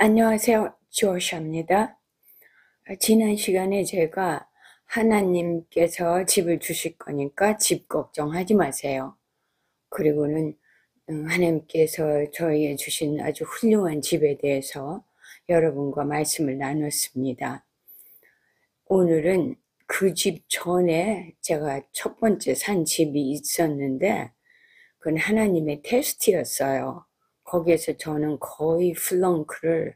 안녕하세요. 조샤입니다. 지난 시간에 제가 하나님께서 집을 주실 거니까 집 걱정하지 마세요. 그리고는 하나님께서 저에게 주신 아주 훌륭한 집에 대해서 여러분과 말씀을 나눴습니다. 오늘은 그 집 전에 제가 첫 번째 산 집이 있었는데 그건 하나님의 테스트였어요. 거기에서 저는 거의 플렁크를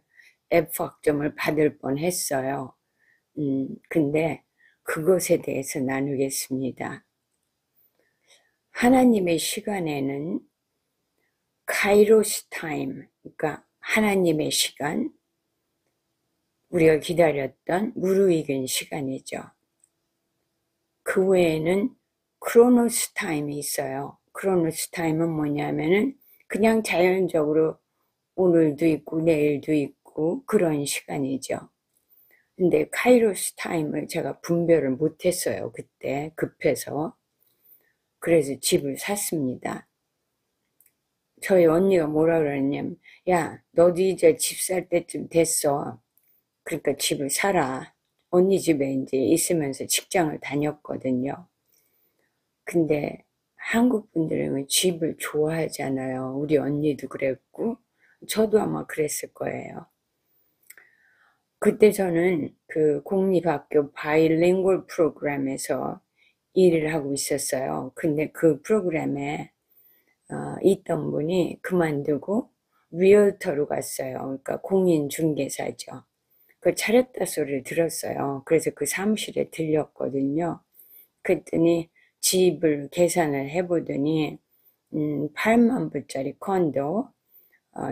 F학점을 받을 뻔했어요. 근데 그것에 대해서 나누겠습니다. 하나님의 시간에는 카이로스 타임, 그러니까 하나님의 시간, 우리가 기다렸던 무르익은 시간이죠. 그 외에는 크로노스 타임이 있어요. 크로노스 타임은 뭐냐면은 그냥 자연적으로 오늘도 있고 내일도 있고 그런 시간이죠. 근데 카이로스 타임을 제가 분별을 못했어요. 그때 급해서. 그래서 집을 샀습니다. 저희 언니가 뭐라 그랬냐면 야, 너도 이제 집 살 때쯤 됐어. 그러니까 집을 사라. 언니 집에 이제 있으면서 직장을 다녔거든요. 근데 한국 분들은 집을 좋아하잖아요. 우리 언니도 그랬고 저도 아마 그랬을 거예요. 그때 저는 그 공립학교 바이링골 프로그램에서 일을 하고 있었어요. 근데 그 프로그램에 있던 분이 그만두고 리얼터로 갔어요. 그러니까 공인중개사죠. 그 차렸다 소리를 들었어요. 그래서 그 사무실에 들렸거든요. 그랬더니 집을 계산을 해보더니 8만 불짜리 콘도,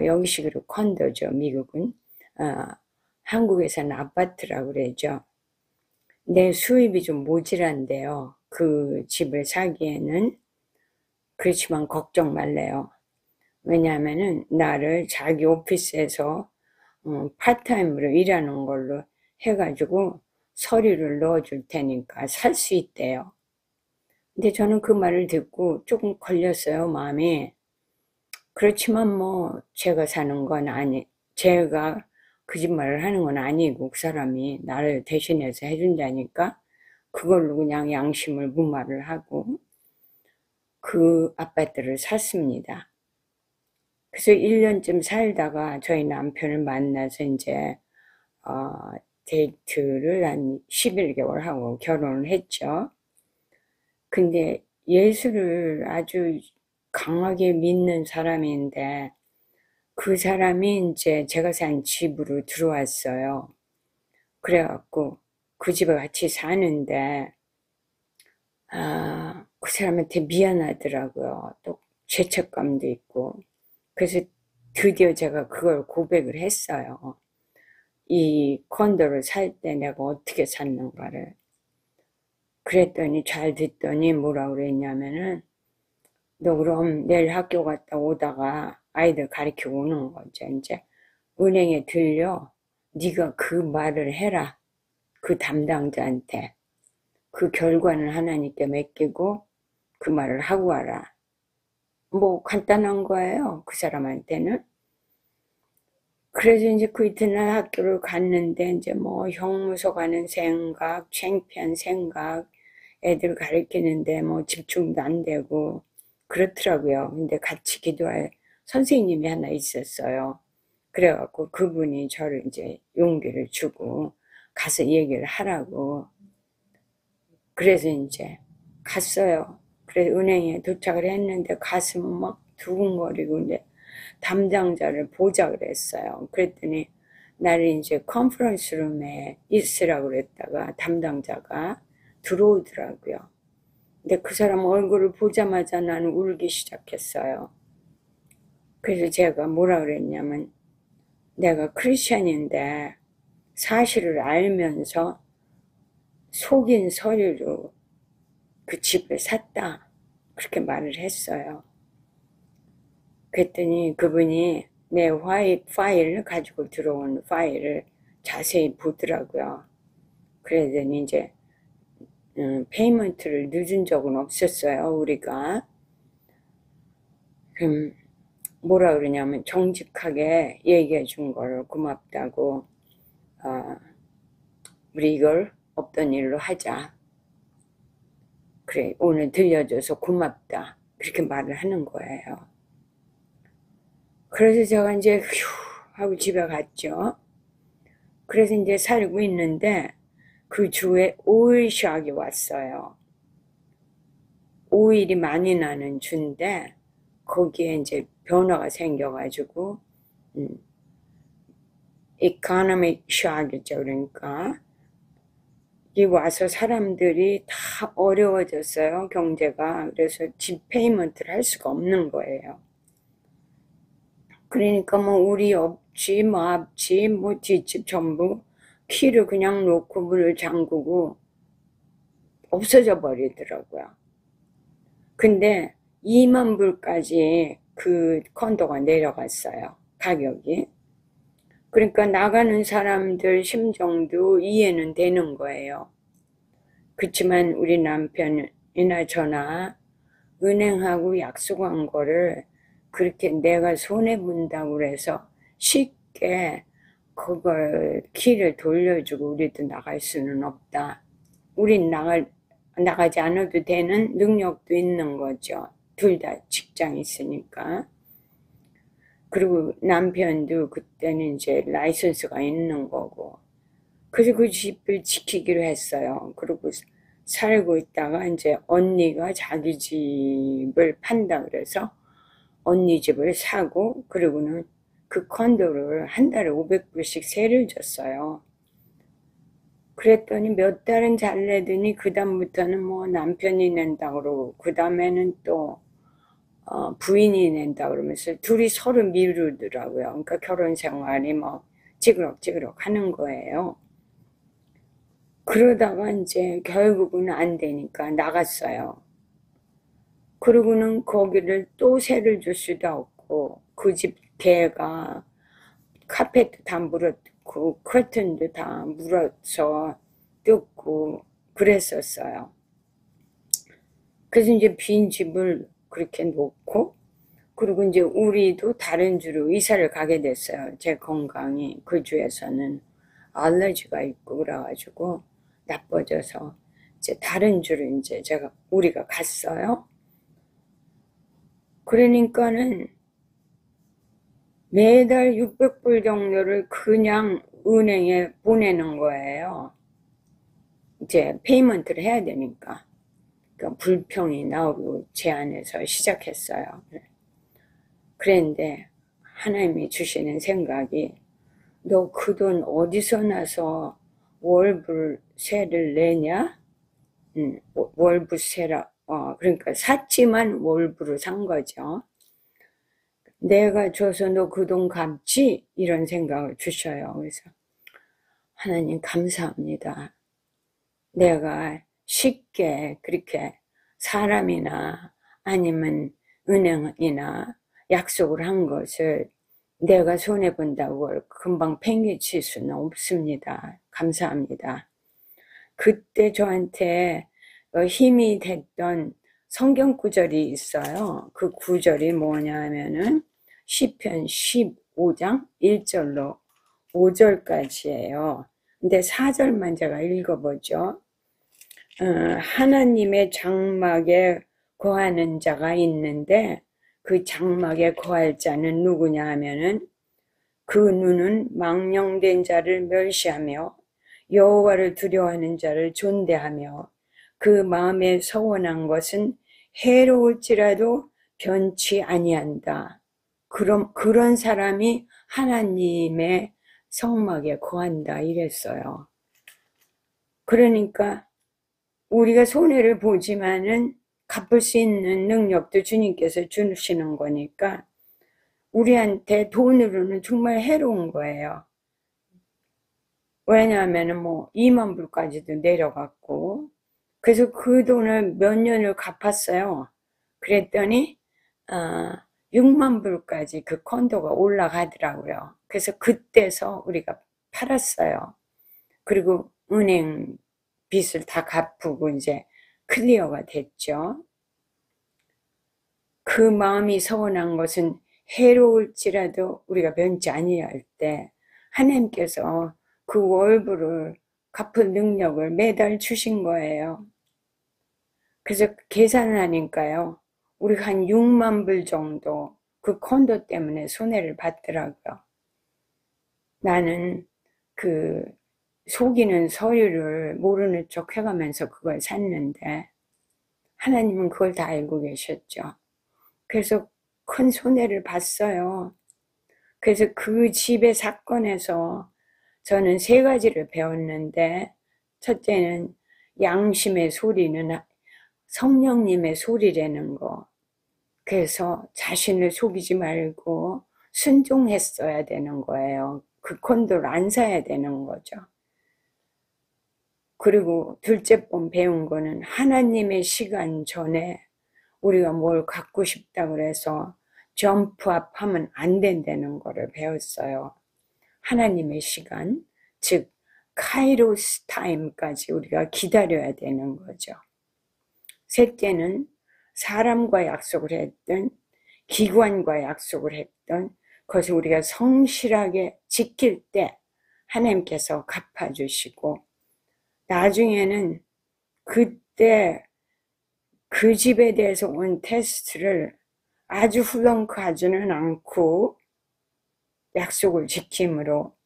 영식으로 콘도죠, 미국은. 한국에서는 아파트라고 그러죠. 내 수입이 좀 모자란데요. 그 집을 사기에는. 그렇지만 걱정 말래요. 왜냐하면은 나를 자기 오피스에서 파트타임으로 일하는 걸로 해가지고 서류를 넣어줄 테니까 살 수 있대요. 근데 저는 그 말을 듣고 조금 걸렸어요, 마음이. 그렇지만 뭐 제가 사는 건 제가 거짓말을 하는 건 아니고 그 사람이 나를 대신해서 해준다니까 그걸로 그냥 양심을 무마를 하고 그 아파트를 샀습니다. 그래서 1년쯤 살다가 저희 남편을 만나서 이제 데이트를 한 11개월 하고 결혼을 했죠. 근데 예수를 아주 강하게 믿는 사람인데 그 사람이 이제 제가 산 집으로 들어왔어요. 그래갖고 그 집에 같이 사는데 그 사람한테 미안하더라고요. 또 죄책감도 있고. 그래서 드디어 제가 그걸 고백을 했어요. 이 콘도를 살 때 내가 어떻게 샀는가를. 그랬더니 잘 듣더니 뭐라 그랬냐면은 너 그럼 내일 학교 갔다 오다가 아이들 가르치고 오는 거죠. 이제 은행에 들려 네가 그 말을 해라. 그 담당자한테. 그 결과는 하나님께 맡기고 그 말을 하고 와라. 뭐 간단한 거예요. 그 사람한테는. 그래서 이제 그 이튿날 학교를 갔는데 이제 뭐 형무소 가는 생각, 창피한 생각, 애들 가르치는데 뭐 집중도 안 되고 그렇더라고요. 근데 같이 기도할 선생님이 하나 있었어요. 그래갖고 그분이 저를 이제 용기를 주고 가서 얘기를 하라고. 그래서 이제 갔어요. 그래서 은행에 도착을 했는데 가슴은 막 두근거리고 이제 담당자를 보자 그랬어요. 그랬더니 나를 이제 컨퍼런스 룸에 있으라고 그랬다가 담당자가 들어오더라고요. 근데 그 사람 얼굴을 보자마자 나는 울기 시작했어요. 그래서 제가 뭐라 그랬냐면 내가 크리스천인데 사실을 알면서 속인 서류로 그 집을 샀다. 그렇게 말을 했어요. 그랬더니 그분이 내 파일을 가지고 들어온 파일을 자세히 보더라고요. 그러더니 이제 페이먼트를 늦은 적은 없었어요, 우리가. 그럼 뭐라 그러냐면 정직하게 얘기해 준 거를 고맙다고, 우리 이걸 없던 일로 하자. 그래, 오늘 들려줘서 고맙다. 그렇게 말을 하는 거예요. 그래서 제가 이제 휴 하고 집에 갔죠. 그래서 이제 살고 있는데 그 주에 5일 샥이 왔어요. 5일이 많이 나는 주인데 거기에 이제 변화가 생겨가지고 economic shock이죠. 그러니까 이 와서 사람들이 다 어려워졌어요. 경제가. 그래서 집 페이먼트를 할 수가 없는 거예요. 그러니까 뭐 우리 옆집, 뭐 앞집, 뭐 뒷집 전부 키를 그냥 놓고 문을 잠그고 없어져 버리더라고요. 근데 2만 불까지 그 컨도가 내려갔어요. 가격이. 그러니까 나가는 사람들 심정도 이해는 되는 거예요. 그렇지만 우리 남편이나 저나 은행하고 약속한 거를 그렇게 내가 손해본다고 그래서 쉽게 그걸 키를 돌려주고 우리도 나갈 수는 없다. 우린 나가지 않아도 되는 능력도 있는 거죠. 둘 다 직장 있으니까. 그리고 남편도 그때는 이제 라이선스가 있는 거고. 그래서 그 집을 지키기로 했어요. 그리고 살고 있다가 이제 언니가 자기 집을 판다 그래서 언니 집을 사고, 그리고는 그 컨도를 한 달에 500불씩 세를 줬어요. 그랬더니 몇 달은 잘 내더니 그 다음부터는 뭐 남편이 낸다 그러고 그 다음에는 또 부인이 낸다 그러면서 둘이 서로 미루더라고요. 그러니까 결혼 생활이 뭐 찌그럭찌그럭 하는 거예요. 그러다가 이제 결국은 안 되니까 나갔어요. 그러고는 거기를 또 세를 줄 수도 없고 그 집 개가 카펫도 다 물어뜯고 커튼도 다 물어서 뜯고 그랬었어요. 그래서 이제 빈 집을 그렇게 놓고, 그리고 이제 우리도 다른 주로 이사를 가게 됐어요. 제 건강이 그 주에서는 알러지가 있고 그래가지고 나빠져서 이제 다른 주로 이제 우리가 갔어요. 그러니까는 매달 600불 정도를 그냥 은행에 보내는 거예요. 이제 페이먼트를 해야 되니까. 그러니까 불평이 나오고 제 안에서 시작했어요. 그랬는데 하나님이 주시는 생각이, 너 그 돈 어디서 나서 월불세를 내냐? 월부세라. 그러니까 샀지만 월부로 산 거죠. 내가 줘서 너 그 돈 갚지? 이런 생각을 주셔요. 그래서 하나님 감사합니다. 내가 쉽게 그렇게 사람이나 아니면 은행이나 약속을 한 것을 내가 손해본다고 금방 팽개칠 수는 없습니다. 감사합니다. 그때 저한테 힘이 됐던 성경 구절이 있어요. 그 구절이 뭐냐면은 시편 15장 1절로 5절까지예요. 근데 4절만 제가 읽어보죠. 하나님의 장막에 거하는 자가 있는데 그 장막에 거할 자는 누구냐 하면은 그 눈은 망령된 자를 멸시하며 여호와를 두려워하는 자를 존대하며 그 마음에 서원한 것은 해로울지라도 변치 아니한다. 그런 사람이 하나님의 성막에 거한다 이랬어요. 그러니까 우리가 손해를 보지만은 갚을 수 있는 능력도 주님께서 주시는 거니까 우리한테 돈으로는 정말 해로운 거예요. 왜냐하면은 뭐 2만 불까지도 내려갔고, 그래서 그 돈을 몇 년을 갚았어요. 그랬더니 6만 불까지 그 컨도가 올라가더라고요. 그래서 그때서 우리가 팔았어요. 그리고 은행 빚을 다 갚고 이제 클리어가 됐죠. 그 마음이 서운한 것은 해로울지라도 우리가 변치 아니할 때 하나님께서 그 월부를 갚을 능력을 매달 주신 거예요. 그래서 계산을 하니까요, 우리가 한 6만 불 정도 그 콘도 때문에 손해를 봤더라고요. 나는 그 속이는 서류를 모르는 척 해가면서 그걸 샀는데 하나님은 그걸 다 알고 계셨죠. 그래서 큰 손해를 봤어요. 그래서 그 집의 사건에서 저는 3가지를 배웠는데, 첫째는 양심의 소리는 성령님의 소리라는 거. 그래서 자신을 속이지 말고 순종했어야 되는 거예요. 그 콘도를 안 사야 되는 거죠. 그리고 둘째 번 배운 거는 하나님의 시간 전에 우리가 뭘 갖고 싶다 그래서 점프업 하면 안 된다는 거를 배웠어요. 하나님의 시간, 즉 카이로스 타임까지 우리가 기다려야 되는 거죠. 셋째는 사람과 약속을 했든 기관과 약속을 했든 그것을 우리가 성실하게 지킬 때 하나님께서 갚아주시고, 나중에는 그때 그 집에 대해서 온 테스트를 아주 훌렁하지는 않고 약속을 지킴으로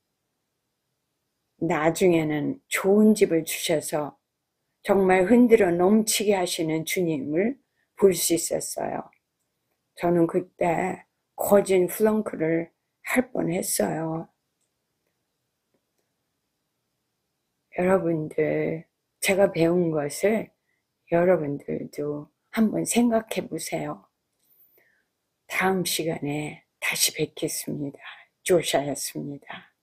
나중에는 좋은 집을 주셔서 정말 흔들어 넘치게 하시는 주님을 볼 수 있었어요. 저는 그때 거진 플렁크를 할 뻔했어요. 여러분들, 제가 배운 것을 여러분들도 한번 생각해 보세요. 다음 시간에 다시 뵙겠습니다. 조샤였습니다.